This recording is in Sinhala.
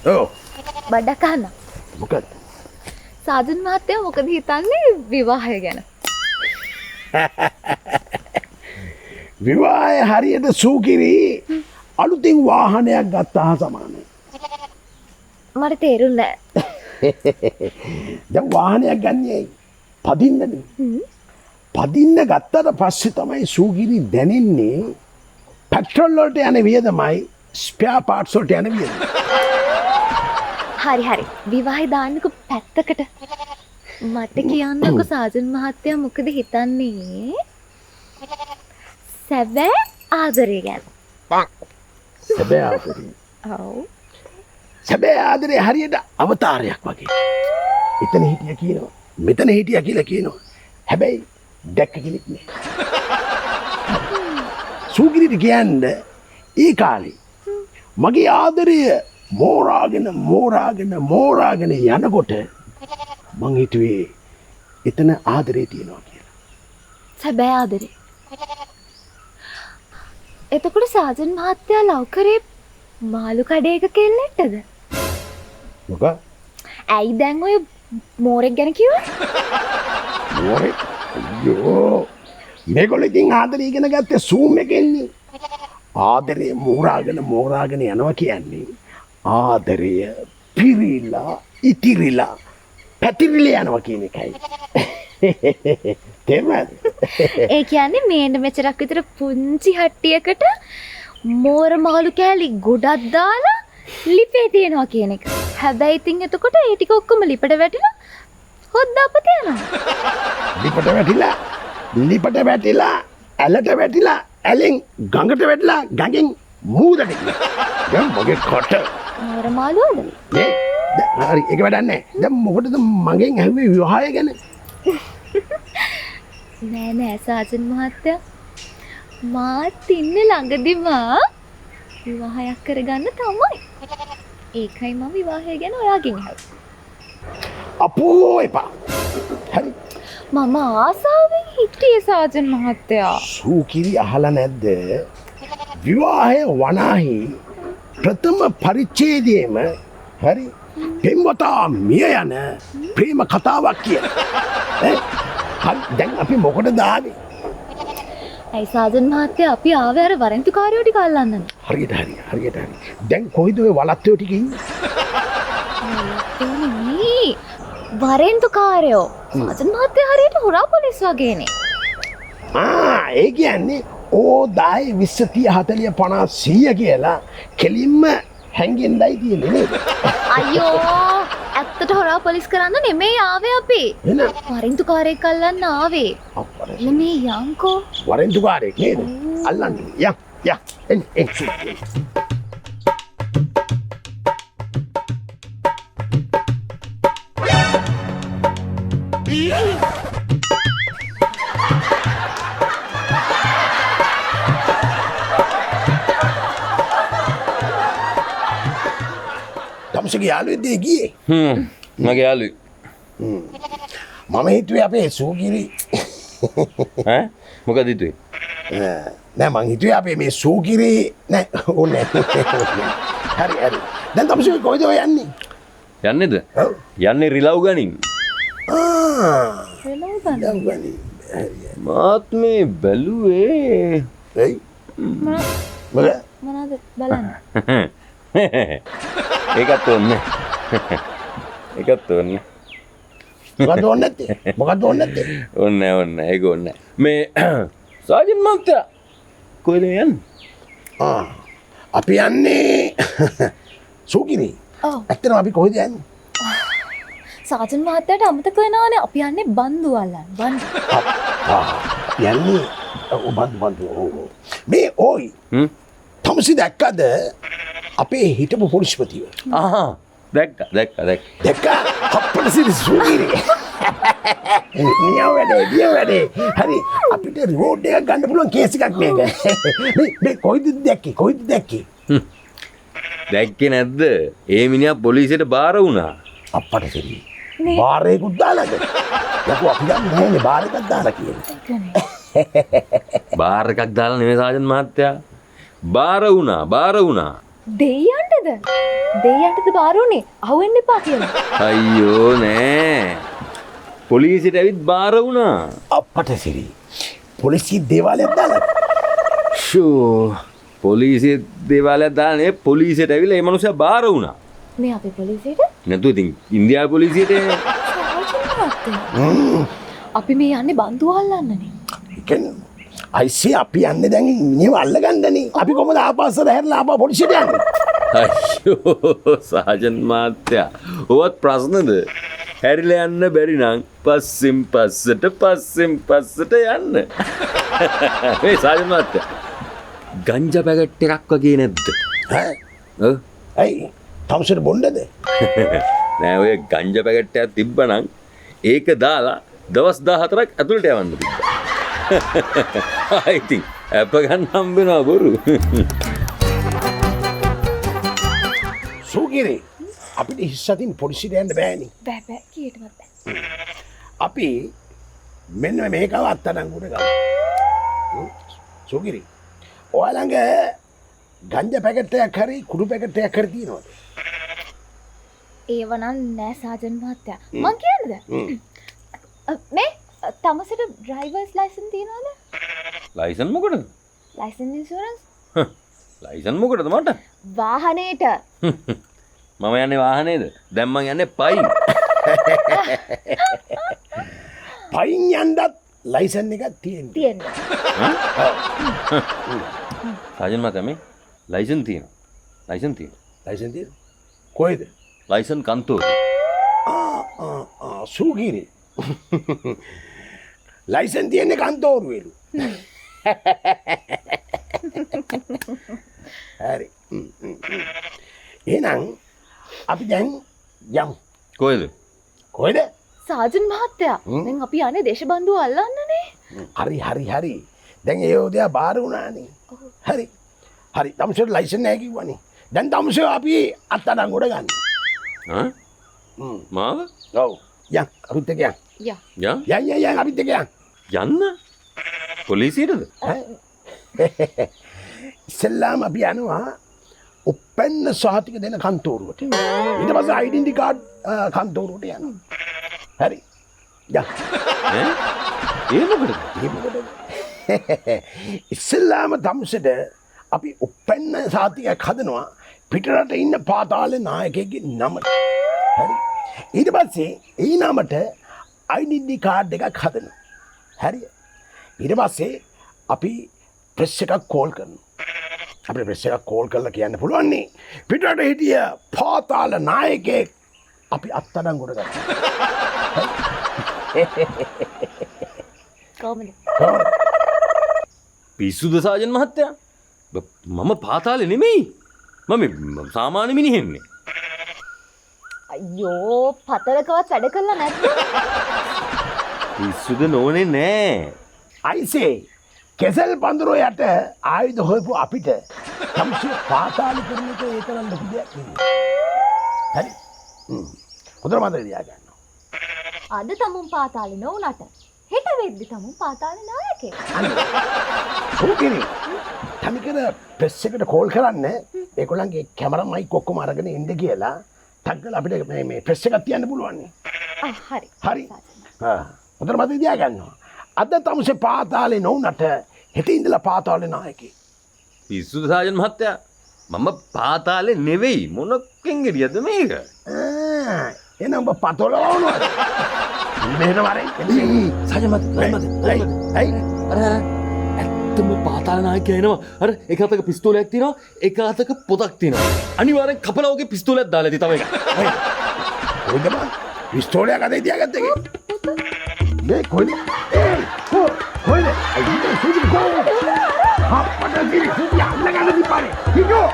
ඔව්. බඩක් අහන්න. මොකද? සාජන් මහත්තයා මොකද හිතන්නේ විවාහය ගැන? විවාහය හරියට සූකිරි අලුතින් වාහනයක් ගත්තා හා සමානයි. මට තේරුන්නේ දැන් වාහනයක් ගන්නේ පදින්නනේ. පදින්න ගත්තට පස්සේ තමයි සූකිරි දැනෙන්නේ පෙට්‍රල් වලට යන වියදමයි ස්පෙයා පාර්ට්ස් වලට යන වියදම. හරි හරි. විවාහය දාන්නකො පැත්තකට. මට කියන්නකො සාජන් මහත්තයා මොකද හිතන්නේ? සැබෑ ආදරය ගැන. සැබෑ ආදරේ. ඔව්. සැබෑ ආදරේ හරියට අවතාරයක් වගේ. එතන හිටියා කියනවා. මෙතන හිටියා කියලා කියනවා. හැබැයි දැක්ක කෙනෙක් නෑ. සූගිරිට කියන්නේ ඒ කාලේ මගේ ආදරය මෝරාගෙන යනකොට මං හිතුවේ එතන ආදරේ තියෙනවා කියලා. සැබෑ ආදරේ. එතකොට සාජන් මහත්තයා ලව් කරේ මාළු කඩේක කෙල්ලෙක්ටද? මොකක්? ඇයි දැන් ඔය මෝරෙක් ගැන කිව්වේ? මෝරෙක්? අයියෝ. මේගොල්ලෝ ඉතින් ආදරේ ඉගෙන ගත්තේ සූම් එකෙන්නේ. ආදරේ මෝරාගෙන යනවා කියන්නේ ආදරය පිරිලා ඉතිරිලා පැතිරිලා යනවා කියන එකයි. තේරුණාද? ඒ කියන්නේ මේන්න මෙච්චරක් විතර පුංචි හට්ටියකට මෝර මාළු කෑලි ගොඩක් දාලා ලිපේ තියනවා කියන එක. හැබැයි ඉතින් එතකොට ඒ ටික ඔක්කොම ලිපට වැටිලා හොද්දාපත යනවා. ලිපට වැටිලා ඇලට වැටිලා ඇලෙන් ගඟට වැටිලා ගඟෙන් මූදට ගියා. දැන් මගේ කොට මෝර මාළුවද? නේ හරි ඒක වැඩක් නැහැ. දැන් මොකටද මගෙන් ඇහුවේ විවාහය ගැන? නෑ සාජන් මහත්තයා. මාත් ඉන්නේ ළඟදිම විවාහයක් කරගන්න තමයි. ඒකයි මම විවාහය ගැන ඔයාගෙන් අහුවේ. අපෝ එපා. හරි. මම ආසාවෙන් හිටියේ සාජන් මහත්තයා. සූකිරි අහලා නැද්ද? විවාහය වනාහි ප්‍රථම පරිච්ඡේදයේම හරි පෙම්වතා මිය යන ප්‍රේම කතාවක් කියලා. හරි දැන් අපි මොකටද ආවේ? ඇයි සාජන් මහත්තයා අපි ආවේ අර වරෙන්තුකාරයෝ ටික අල්ලන්නද? හරියට හරි. දැන් කොයිද ඔය වලත්තෝ ටික ඉන්නේ? වරෙන්තුකාරයෝ. සාජන් මහත්තයා හරියට හොරා පොලිස් වගේනේ. ඒ කියන්නේ ඕ 10 20 30 40 50 100 කියලා කෙලින්ම හැංගෙන්නයි තියෙන්නේ නේද? අයියෝ ඇත්තට හොරා පොලිස් කරන්න නෙමෙයි ආවේ අපි. වරෙන්තුකාරයෙක් අල්ලන්න ආවේ. මේ යංකෝ වරෙන්තුකාරයෙක් නේද? අල්ලන්න. යා එන්න. තමසගේ යාළුවෙක්ද ගියේ? මගේ යාළුවෙක්. මම හිතුවේ අපේ සූගිරි ඈ මොකද හිතුවේ? නෑ මං හිතුවේ අපේ මේ සූගිරි නෑ ඕනේ. හරි. දැන් තමසගේ කොහෙද ඔය යන්නේ? යන්නේද? ඔව්. යන්නේ රිලව් ගනින්. රිලව් ගනින්. මාත් මේ බැලුවේ. එයි. මොනවද බලන්න? ඒකත් ඕනේ. ඒකත් ඕනේ. මොකද ඕනේ නැත්තේ? ඕනේ. ඒක ඕනේ. මේ සාජන් මහත්තයා කොහෙද යන්නේ? අපි යන්නේ සූගිරි. ඔව්. ඇත්තටම අපි කොහෙද යන්නේ? සාජන් මහත්තයාට අමතක වෙනවානේ අපි යන්නේ බන්දු අල්ලන්න. බන්දු. යන්නේ බන්දු. මේ ඕයි. තමසි දැක්කද අපේ හිටපු පොලිස්පතිව? දැක්කා. අප්පට සිරි සූගිරි. නියම වැඩේ. හරි අපිට රිවෝඩ් එකක් ගන්න පුළුවන් කේස් එකක් මේක. මේ කොයිද දැක්කේ? දැක්කේ නැද්ද? ඒ මිනිහා පොලිසියට බාර වුණා. අප්පට සිරි. බාරේකුත් දාලාද? යකෝ අපි දන්නේ නැහැනේ බාර එකක් දාලා කියලා. බාර එකක් දාලා නෙමෙයි සාජන් මහත්තයා. බාර වුණා. දෙයියන්ටද? නේද? දෙයයන්ටද බාරුනේ. අහුවෙන්න එපා කියලා. අයියෝ නෑ. පොලිසියට ඇවිත් බාර වුණා. අපට සිරි පොලිසි දේවාලයක් දාලා ෂෝ පොලිසිය දේවාලයක් දාන්නේ පොලිසියට ඇවිල්ලා ඒ මනුස්සයා බාර වුණා. මේ අපේ පොලිසියට නැතු ඉතින් ඉන්දියානු පොලිසියට අපි මේ යන්නේ බන්දු අල්ලන්නනේ. අයිසේ අපි යන්න දැන් මිනිහව අල්ලගන්නනේ. අපි කොහමද ආපස්සට හැරලා ආපහු පොලිසියට යන්නේ? අයියෝ සාජන් මහත්තයා ඔවත් ප්‍රශ්නද? හැරිලා යන්න බැරි නම් පස්සෙන් පස්සට යන්න. මේ සාජන් මහත්තයා ගංජා පැකට් එකක් වගේ නැද්ද? ඈ ඔව්. ඇයි තවුසර බොණ්ඩද? නෑ ඔය ගංජා පැකට් එකක් තිබ්බනම් ඒක දාලා දවස් 14ක් ඇතුළට යවන්න තිබ්බා. I think අප ගන්න හම්බෙනවා බොරු. සූගිරේ අපිට හිස්සතින් පොලිසියට යන්න බෑනේ. බෑ කීයටවත් බෑ. අපි මෙන්න මේකව අත්අඩංගුවට ගමු. සූගිරේ ඔයාලඟ ගංජා පැකට් එකක් හරි කුඩු පැකට් එකක් හරි තියෙනවද? ඒව නම් නෑ සාජන් මහත්තයා. මං කියන්නද? මේ තමසට ඩ්‍රයිවර්ස් ලයිසන් තියෙනවද? ලයිසන් මොකටද? Licence insurance? ලයිසන් මොකටද මට? වාහනේට. මම යන්නේ වාහනේද? දැන් මං යන්නේ පයින්. පයින් යන්නත් ලයිසන් එකක් තියෙනවා. තියෙනවා. සාජන් මහත්තයා මේ ලයිසන් තියෙනවා. ලයිසන් තියෙනවා. කොහෙද? ලයිසන් කන්තෝර. සූගිරේ ලයිසන් තියෙන්නේ කන්තෝරුවේලු. හරි. එහෙනම් අපි දැන් යමු. කොහෙද? කොහෙද? සාජන් මහත්තයා දැන් අපි යන්නේ දේශබන්දුව අල්ලන්නනේ. හරි. දැන් ඒ උදේ බාර වුණානේ. හරි. තමසට ලයිසන් නැහැ කිව්වනේ. දැන් තමසෝ අපි අත්අඩංගුවට ගන්න. ආ? මාව? ඔව්. යන් අපිත් එක්ක යන්. යා. යන් අපිත් එක්ක යන්. යන්න? පොලිසියටද? ඉස්සෙල්ලාම අපි යනවා උප්පැන්න සහතික දෙන කන්තෝරුවට. ඊට පස්සේ ඩෙන්ටි කාඩ් කන්තෝරුවට යනවා. හරි. යන්. ඒ මොකටද? ඉස්සෙල්ලාම තමසට අපි උප්පැන්න සහතිකයක් හදනවා පිටරට ඉන්න පාතාලේ නායකයෙක්ගේ නමට. හරි. ඊට පස්සේ ඒ නමට ඩෙන්ටි කාඩ් එකක් හදනවා. හරි. ඊට පස්සේ අපි ප්‍රෙස් එකක් කෝල් කරනවා. අපිට ප්‍රෙස් එකක් කෝල් කරලා කියන්න පුළුවන් නේ පිටරට හිටිය පාතාල නායකයෙක් අපි අත්අඩංගුවට ගන්නවා. කොහමද? පිස්සුද සාජන් මහත්තයා? මම පාතාලේ නෙමෙයි. මම සාමාන්‍ය මිනිහෙන්නේ. අයියෝ පතරකවත් වැඩ කරලා නැද්ද? පිස්සුද නෝනේ නෑ. අයිසේ කෙසල් පඳුරෝ යට ආයුධ හොයපු අපිට තමසි පාතාලි කරන එක ඒ තරම් ලොකු දෙයක් නෙවෙයි. හරි. හොඳට මතක තියාගන්න. අද තමුන් පාතාලේ නොවුනට හෙට වෙද්දි තමුන් පාතාලේ නායකයෙක්. සූකිරි තනිකර ප්‍රෙස් එකට කෝල් කරන්න ඒගොල්ලන්ගේ කැමරා මයික් ඔක්කොම අරගෙන ඉන්න කියලා ටග්ගල අපිට මේ ප්‍රෙස් එකක් තියන්න පුළුවන් නේ. හරි. හොඳට මතක තියාගන්න. අද තමසේ පාතාලේ නොවුනට හෙට ඉඳලා පාතාලේ නායකයෙක්. පිස්සුද සාජන් මහත්තයා? මම පාතාලේ නෙවෙයි. මොනක්ෙන් ගෙඩියද මේක? එනම් ඔබ පතොලවනවද? මෙහෙම වරෙන්. සාජන් මහත්තයා අර ඇත්තම පාතාල නායකයා එනවා. අර එක අතක පිස්තෝලයක් තියෙනවා, එක අතක පොතක් තියෙනවා. අනිවාර්යෙන් කපලා ඔගේ පිස්තෝලයක් දාලා ඇති තමයි. කොහෙද බං? පිස්තෝලයක් අතේ තියාගත්තේ. මේ කොහෙද? කොහෙද? අයියෝ සුදු කොහෙද? අප්පට දිරි සුදු යන්න ගන්න දීපානේ. හිටෝ.